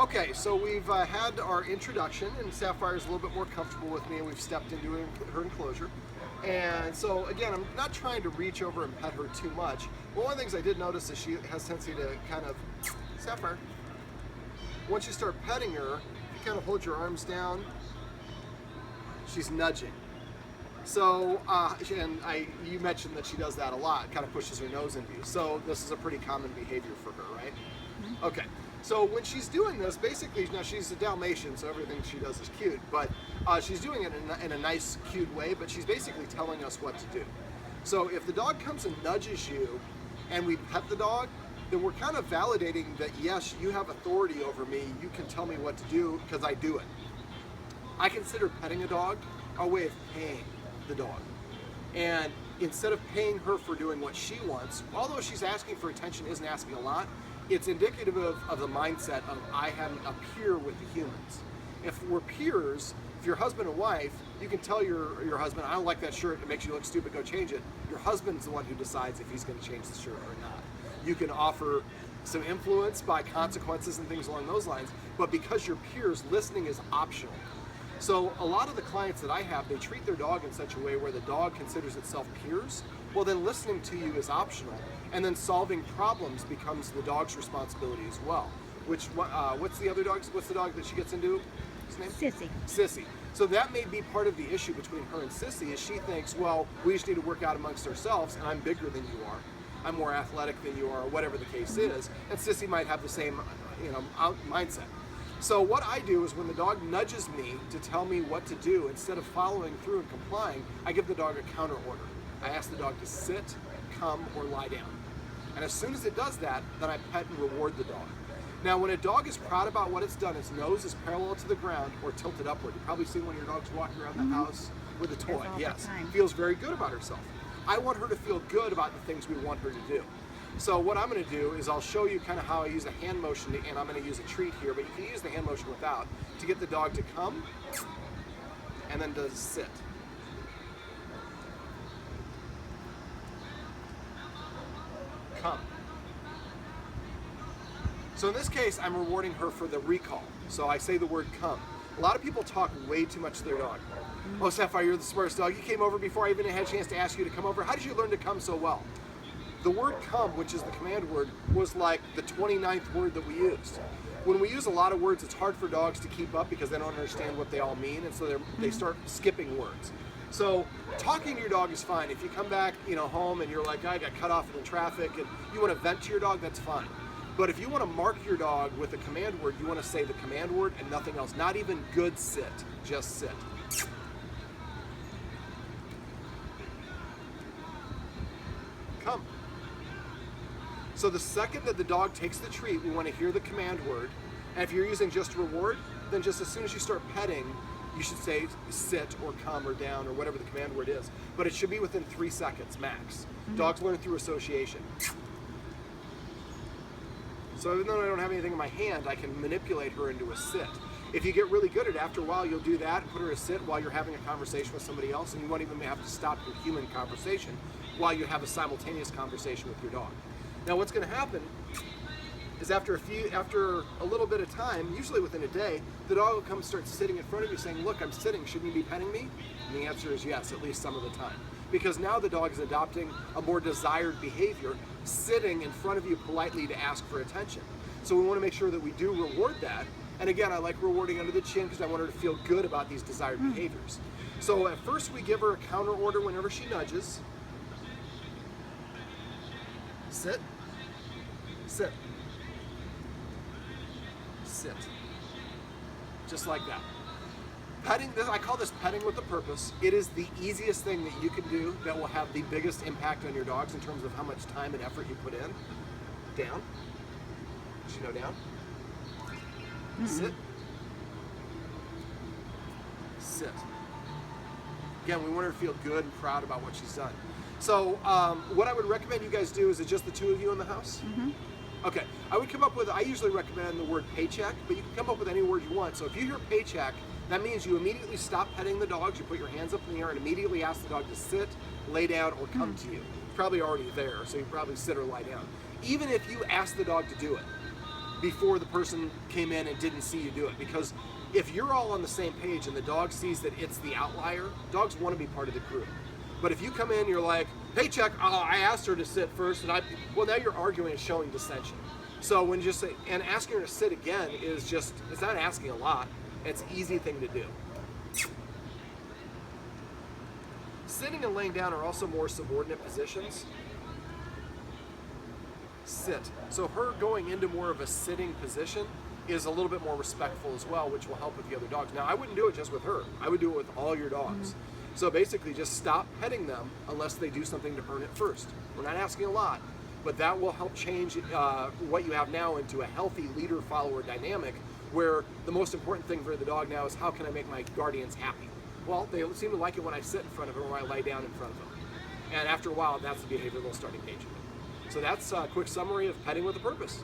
Okay, so we've had our introduction, and Sapphire is a little bit more comfortable with me, and we've stepped into her enclosure. And so, again, I'm not trying to reach over and pet her too much, but one of the things I did notice is she has a tendency to kind of, Sapphire, once you start petting her, you kind of hold your arms down, she's nudging. So, you mentioned that she does that a lot, kind of pushes her nose into you. So this is a pretty common behavior for her, right? Mm-hmm. Okay. So when she's doing this, basically, now she's a Dalmatian, so everything she does is cute, but she's doing it in a nice, cute way, but she's basically telling us what to do. So if the dog comes and nudges you, and we pet the dog, then we're kind of validating that, yes, you have authority over me, you can tell me what to do, because I do it. I consider petting a dog a way of paying the dog. And instead of paying her for doing what she wants, although she's asking for attention, isn't asking a lot, it's indicative of the mindset of I am a peer with the humans. If we're peers, if you're husband and wife, you can tell your husband, I don't like that shirt, it makes you look stupid, go change it. Your husband's the one who decides if he's going to change the shirt or not. You can offer some influence by consequences and things along those lines, but because you're peers, listening is optional. So a lot of the clients that I have, they treat their dog in such a way where the dog considers itself peers. Well, then listening to you is optional, and then solving problems becomes the dog's responsibility as well. What's the dog that she gets into? His name? Siss-e. Siss-e. So that may be part of the issue between her and Siss-e, is she thinks, well, we just need to work out amongst ourselves, and I'm bigger than you are, I'm more athletic than you are, whatever the case is, and Siss-e might have the same, mindset. So what I do is when the dog nudges me to tell me what to do, instead of following through and complying, I give the dog a counter order. I ask the dog to sit, come, or lie down. And as soon as it does that, then I pet and reward the dog. Now, when a dog is proud about what it's done, its nose is parallel to the ground or tilted upward. You've probably seen one of your dogs walking around the house with a toy. Yes, feels very good about herself. I want her to feel good about the things we want her to do. So what I'm going to do is I'll show you kind of how I use a hand motion, and I'm going to use a treat here, but you can use the hand motion without, to get the dog to come and then to sit. Come. So in this case, I'm rewarding her for the recall. So I say the word come. A lot of people talk way too much to their dog. Oh, Sapphire, you're the smartest dog. You came over before I even had a chance to ask you to come over. How did you learn to come so well? The word come, which is the command word, was like the 29th word that we used. When we use a lot of words, it's hard for dogs to keep up because they don't understand what they all mean, and so they start skipping words. So talking to your dog is fine. If you come back, home and you're like, I got cut off in the traffic, and you want to vent to your dog, that's fine. But if you want to mark your dog with a command word, you want to say the command word and nothing else. Not even good sit, just sit. Come. So the second that the dog takes the treat, we want to hear the command word. And if you're using just reward, then just as soon as you start petting, you should say sit or come or down or whatever the command word is. But it should be within 3 seconds max. Dogs learn through association. So even though I don't have anything in my hand, I can manipulate her into a sit. If you get really good at it, after a while you'll do that and put her to sit while you're having a conversation with somebody else, and you won't even have to stop your human conversation while you have a simultaneous conversation with your dog. Now what's going to happen is after a little bit of time, usually within a day, the dog will come and start sitting in front of you saying, look, I'm sitting, shouldn't you be petting me? And the answer is yes, at least some of the time. Because now the dog is adopting a more desired behavior, sitting in front of you politely to ask for attention. So we want to make sure that we do reward that. And again, I like rewarding under the chin because I want her to feel good about these desired behaviors. So at first we give her a counter order whenever she nudges. Sit, sit, sit. Just like that. Petting, I call this petting with a purpose. It is the easiest thing that you can do that will have the biggest impact on your dogs in terms of how much time and effort you put in. Down. Did you know down? Sit. Sit. Again, we want her to feel good and proud about what she's done. So what I would recommend you guys do, is it just the two of you in the house? Okay, I usually recommend the word paycheck, but you can come up with any word you want. So if you hear paycheck, that means you immediately stop petting the dogs, you put your hands up in the air and immediately ask the dog to sit, lay down, or come to you. It's probably already there, so you probably sit or lie down. Even if you ask the dog to do it. before the person came in and didn't see you do it. Because if you're all on the same page and the dog sees that it's the outlier, dogs want to be part of the group. But if you come in, you're like, hey, check, I asked her to sit first, and well, now you're arguing and showing dissension. So when you just say, and asking her to sit again is just, it's not asking a lot, it's an easy thing to do. Sitting and laying down are also more subordinate positions. Sit. So her going into more of a sitting position is a little bit more respectful as well, which will help with the other dogs. Now, I wouldn't do it just with her. I would do it with all your dogs. So basically, just stop petting them unless they do something to earn it first. We're not asking a lot, but that will help change what you have now into a healthy leader-follower dynamic, where the most important thing for the dog now is how can I make my guardians happy? Well, they seem to like it when I sit in front of them or when I lie down in front of them. And after a while, that's the behavior they'll start engaging in. So that's a quick summary of petting with a purpose.